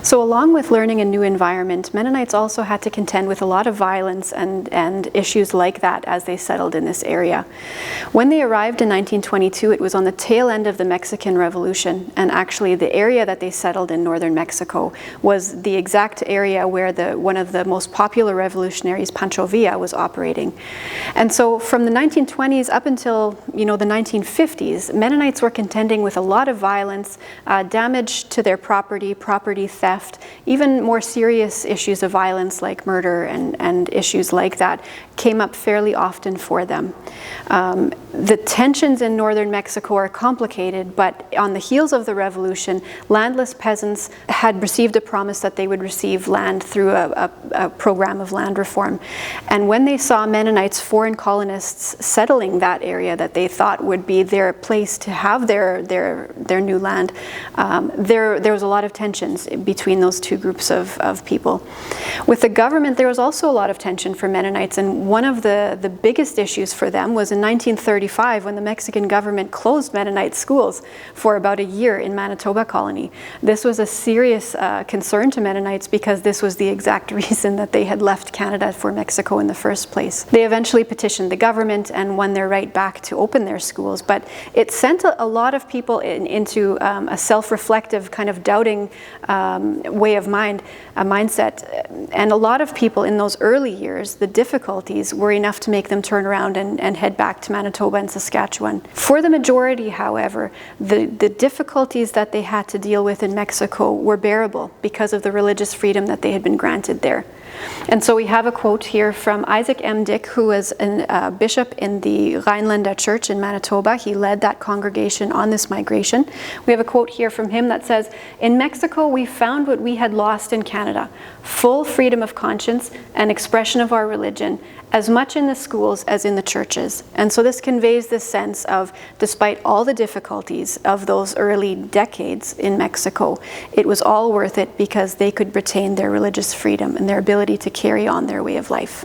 So along with learning a new environment, Mennonites also had to contend with a lot of violence and issues like that as they settled in this area. When they arrived in 1922, it was on the tail end of the Mexican Revolution, and actually the area that they settled in northern Mexico was the exact area where one of the most popular revolutionaries, Pancho Villa, was operating. And so from the 1920s up until the 1950s, Mennonites were contending with a lot of violence, damage to their property theft, even more serious issues of violence like murder and issues like that came up fairly often for them. The tensions in northern Mexico are complicated, but on the heels of the revolution, landless peasants had received a promise that they would receive land through a program of land reform. And when they saw Mennonites, foreign colonists, settling that area that they thought would be their place to have their new land, there was a lot of tensions between those two groups of people. With the government, there was also a lot of tension for Mennonites, and one of the biggest issues for them was in 1935 when the Mexican government closed Mennonite schools for about a year in Manitoba colony. This was a serious concern to Mennonites because this was the exact reason that they had left Canada for Mexico in the first place. They eventually petitioned the government and won their right back to open their schools, but it sent a lot of people into a self-reflective kind of doubting way of mindset. And a lot of people in those early years, the difficulties were enough to make them turn around and head back to Manitoba and Saskatchewan. For the majority, however, the difficulties that they had to deal with in Mexico were bearable because of the religious freedom that they had been granted there. And so we have a quote here from Isaac M. Dick, who was a bishop in the Rhinelander Church in Manitoba. He led that congregation on this migration. We have a quote here from him that says, "In Mexico, we found what we had lost in Canada, full freedom of conscience and expression of our religion, as much in the schools as in the churches." And so this conveys this sense of, despite all the difficulties of those early decades in Mexico, it was all worth it because they could retain their religious freedom and their ability to carry on their way of life.